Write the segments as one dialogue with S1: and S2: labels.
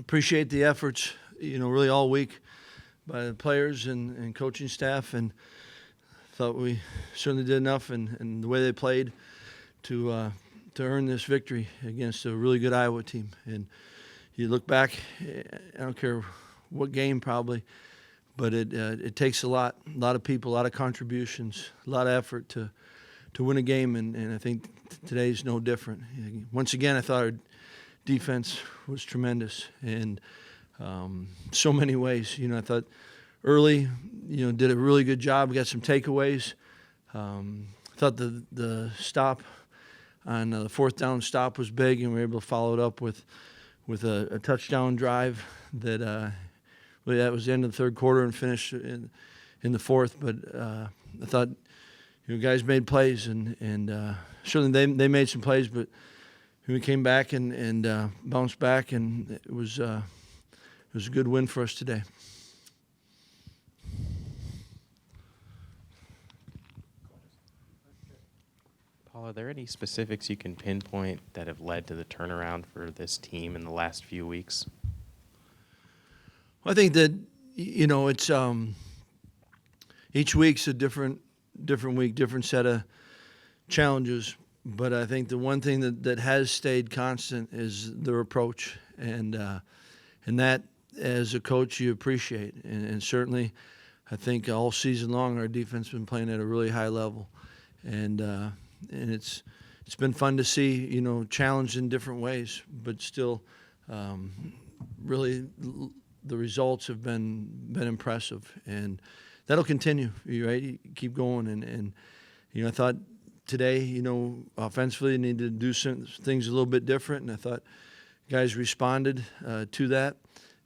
S1: appreciate the efforts, really all week by the players and coaching staff, and thought we certainly did enough in the way they played to earn this victory against a really good Iowa team. And you look back, I don't care what game probably, but it takes a lot of people, a lot of contributions, a lot of effort to win a game, and I think today's no different. Once again, I thought our defense was tremendous in so many ways. I thought early, did a really good job. We got some takeaways. Thought the stop on the fourth down stop was big, and we were able to follow it up with a touchdown drive that really that was the end of the third quarter and finished in the fourth. But I thought guys made plays, and certainly they made some plays, but we came back and bounced back, and it was a good win for us today.
S2: Paul, are there any specifics you can pinpoint that have led to the turnaround for this team in the last few weeks?
S1: Well, I think that it's each week's a different week, different set of challenges. But I think the one thing that has stayed constant is their approach, and that as a coach you appreciate, and certainly I think all season long our defense has been playing at a really high level, and it's been fun to see challenged in different ways, but still really the results have been impressive, and that'll continue. Right, you keep going, and I thought today, offensively needed to do some things a little bit different, and I thought guys responded to that,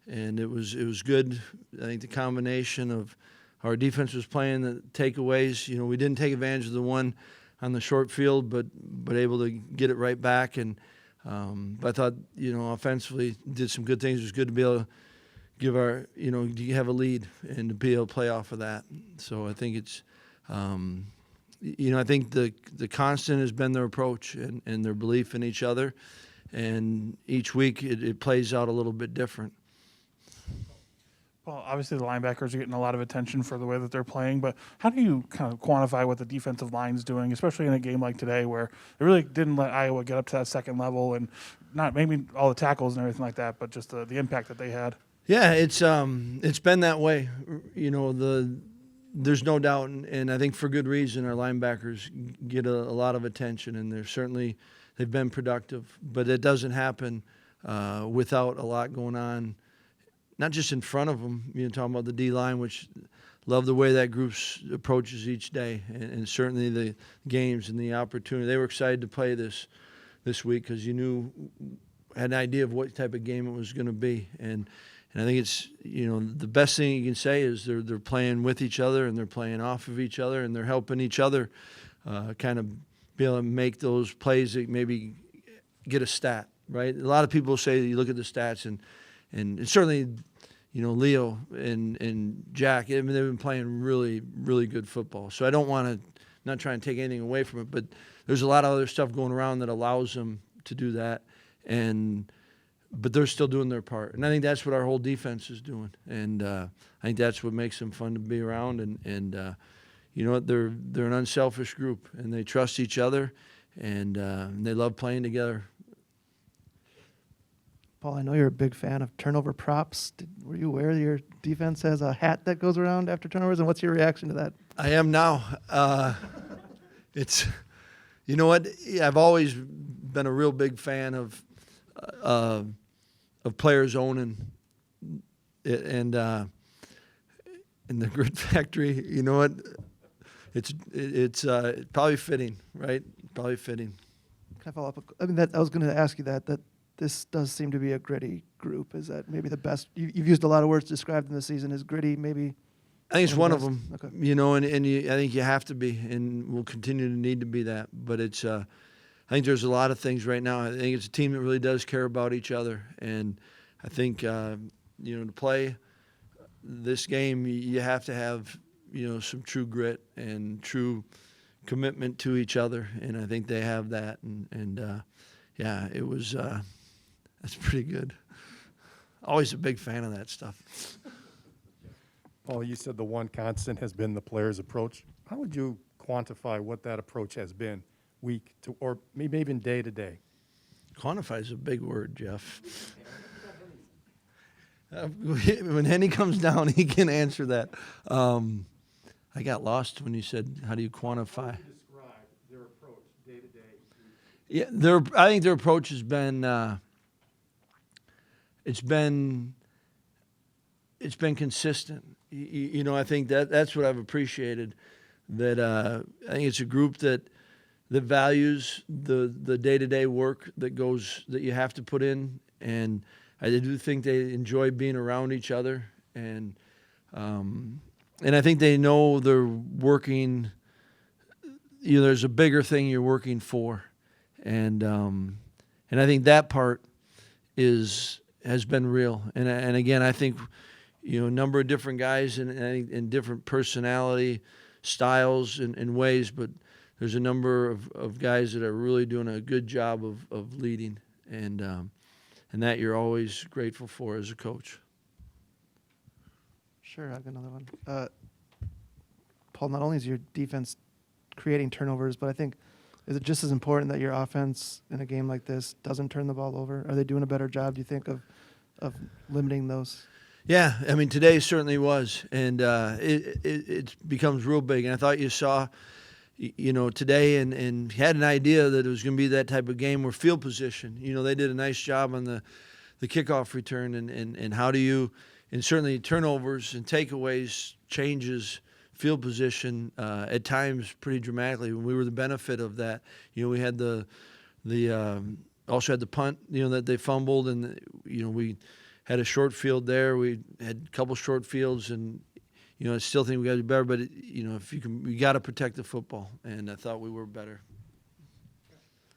S1: and it was good. I think the combination of our defense was playing the takeaways. We didn't take advantage of the one on the short field, but able to get it right back, and but I thought offensively did some good things. It was good to be able to give our you have a lead and to be able to play off of that. So I think it's. I think the constant has been their approach and their belief in each other, and each week it plays out a little bit different.
S3: Well, obviously the linebackers are getting a lot of attention for the way that they're playing, but how do you kind of quantify what the defensive line's doing, especially in a game like today where they really didn't let Iowa get up to that second level, and not maybe all the tackles and everything like that, but just the impact that they had? Yeah,
S1: it's been that way. There's no doubt, and I think for good reason, our linebackers get a lot of attention, and they've been productive. But it doesn't happen without a lot going on, not just in front of them. Talking about the D-line, which love the way that group approaches each day, and certainly the games and the opportunity. They were excited to play this week because had an idea of what type of game it was going to be, and I think it's the best thing you can say is they're playing with each other, and they're playing off of each other, and they're helping each other kind of be able to make those plays that maybe get a stat, right? A lot of people say that you look at the stats, and certainly Leo and Jack, they've been playing really, really good football. So I don't want to not try and take anything away from it, but there's a lot of other stuff going around that allows them to do that, but they're still doing their part. And I think that's what our whole defense is doing. And I think that's what makes them fun to be around. And you know what? They're an unselfish group, and they trust each other, and they love playing together.
S4: Paul, I know you're a big fan of turnover props. Were you aware your defense has a hat that goes around after turnovers, and what's your reaction to that?
S1: I am now. You know what? I've always been a real big fan of players owning it, and in the Grit Factory. You know what? It's probably fitting, right? Probably fitting.
S4: Can I follow up? I mean, I was going to ask you that this does seem to be a gritty group. Is that maybe the best? You've used a lot of words to describe them this season. Is gritty maybe?
S1: I think it's one of them.
S4: Okay.
S1: You know, and I think you have to be, and we'll continue to need to be that. But it's, I think there's a lot of things right now. I think it's a team that really does care about each other, and I think to play this game, you have to have some true grit and true commitment to each other, and I think they have that. And yeah, it was that's pretty good. Always a big fan of that stuff.
S5: Paul, you said the one constant has been the player's approach. How would you quantify what that approach has been week to, or maybe even day to day?
S1: Quantify is a big word, Jeff. When Henny comes down, he can answer that. I got lost when you said, how do you quantify?
S5: Describe their approach day to day.
S1: Yeah, I think their approach has been, it's been consistent. You know, I think that's what I've appreciated. That I think it's a group that values the day-to-day work that you have to put in, and I do think they enjoy being around each other, and I think they know they're working. You know, there's a bigger thing you're working for, and I think that part has been real. And again, I think, you know, a number of different guys and different personality styles and ways, but there's a number of guys that are really doing a good job of leading, and that you're always grateful for as a coach.
S4: Sure, I've got another one. Paul, not only is your defense creating turnovers, but I think, is it just as important that your offense in a game like this doesn't turn the ball over? Are they doing a better job, do you think, of limiting those?
S1: Yeah, I mean, today certainly was, and it becomes real big. And I thought you saw, you know, today and had an idea that it was going to be that type of game where field position, you know, they did a nice job on the kickoff return and how do you, and certainly turnovers and takeaways changes field position at times pretty dramatically. When we were the benefit of that, you know, we had the also had the punt, you know, that they fumbled, and you know, we had a short field there. We had a couple short fields, and you know, I still think we got to do better. But you know, if you got to protect the football, and I thought we were better.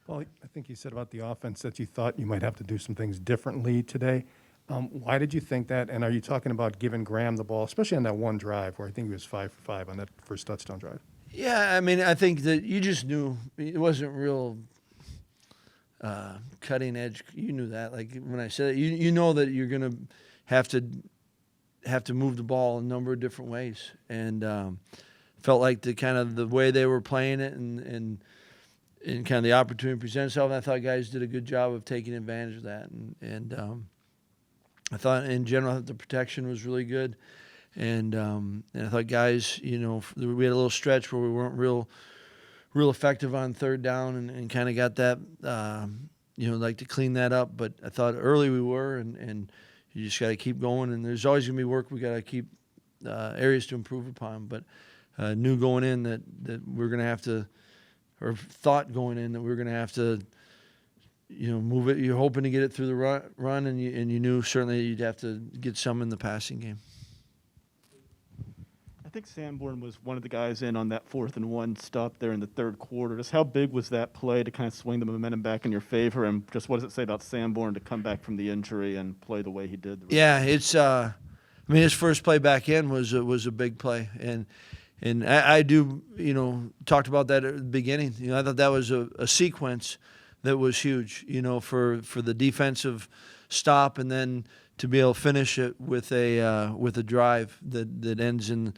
S5: Paul, I think you said about the offense that you thought you might have to do some things differently today. Why did you think that? And are you talking about giving Graham the ball, especially on that one drive where I think he was 5 for 5 on that first touchdown drive?
S1: Yeah, I mean, I think that you just knew it wasn't real cutting edge. You knew that. Like when I said it, you know that you're going to have to move the ball a number of different ways, and felt like the way they were playing it and kind of the opportunity presented itself. And I thought guys did a good job of taking advantage of that, and I thought in general that the protection was really good, and I thought guys, you know, we had a little stretch where we weren't real effective on third down and kind of got that, you know, like to clean that up. But I thought early we were, and you just got to keep going. And there's always going to be work. We got to keep areas to improve upon. But knew going in that we're going to have to, or thought going in that we were going to have to, you know, move it. You're hoping to get it through the run, and you knew certainly you'd have to get some in the passing game.
S6: I think Sanborn was one of the guys in on that 4th and 1 stop there in the third quarter. Just how big was that play to kind of swing the momentum back in your favor? And just what does it say about Sanborn to come back from the injury and play the way he did?
S1: Yeah, it's. I mean, his first play back in was a big play, and I do, you know, talked about that at the beginning. You know, I thought that was a sequence that was huge. You know, for the defensive stop, and then to be able to finish it with a drive that ends in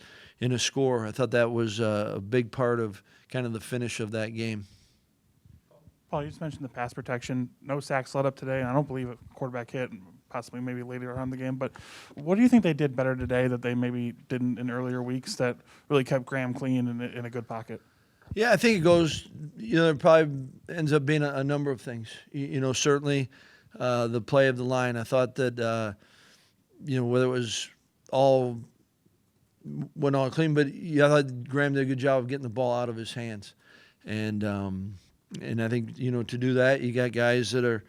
S1: a score. I thought that was a big part of kind of the finish of that game.
S3: Paul, you just mentioned the pass protection. No sacks let up today, and I don't believe a quarterback hit, possibly maybe later on in the game. But what do you think they did better today that they maybe didn't in earlier weeks that really kept Graham clean and in a good pocket?
S1: Yeah, I think it goes, you know, it probably ends up being a number of things. You know, certainly the play of the line. I thought that, you know, whether it was all clean, but yeah, I thought Graham did a good job of getting the ball out of his hands. And I think, you know, to do that, you got guys that are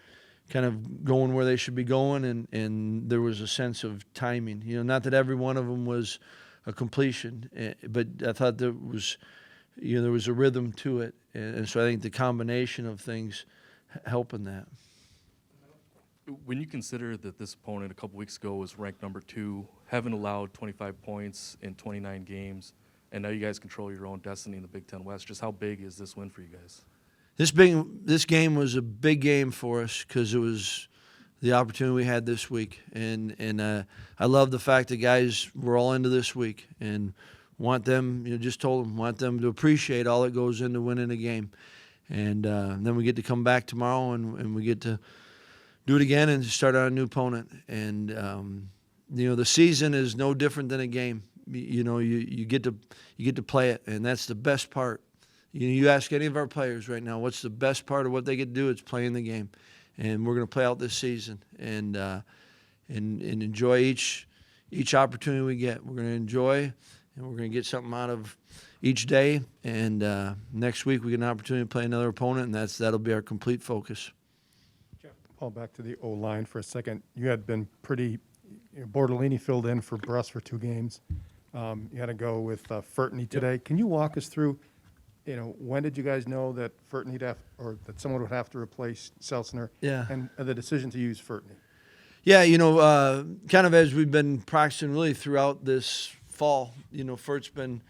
S1: kind of going where they should be going, and there was a sense of timing. You know, not that every one of them was a completion, but I thought there was a rhythm to it. And so I think the combination of things helping that.
S7: When you consider that this opponent a couple weeks ago was ranked number 2, haven't allowed 25 points in 29 games, and now you guys control your own destiny in the Big Ten West, just how big is this win for you guys?
S1: This game was a big game for us because it was the opportunity we had this week. And I love the fact that guys were all into this week and want them, just told them, want them to appreciate all that goes into winning a game. And then we get to come back tomorrow and we get to do it again and start on a new opponent. And, the season is no different than a game. You get to play it, and that's the best part. You ask any of our players right now, what's the best part of what they get to do? It's playing the game. And we're going to play out this season and enjoy each opportunity we get. We're going to enjoy, and we're going to get something out of each day. And next week we get an opportunity to play another opponent, and that'll be our complete focus.
S5: Paul, back to the O-line for a second. You had been pretty Bortolini filled in for Bruss for 2 games. You had to go with Furtney today. Can you walk us through, when did you guys know that Furtney or that someone would have to replace Seltzner?
S1: Yeah.
S5: And the decision to use Furtney?
S1: Yeah, kind of as we've been practicing really throughout this fall, Furt's been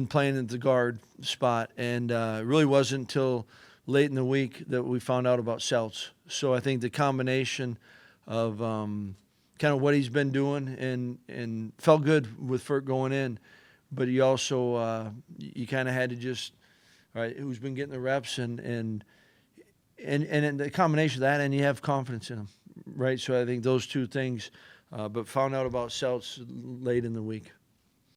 S1: playing at the guard spot, and it really wasn't until late in the week that we found out about Seltz. So I think the combination of kind of what he's been doing and felt good with Furt going in, but he also you kind of had to just, all right, who's been getting the reps and the combination of that, and you have confidence in him, right? So I think those two things, but found out about Seltz late in the week.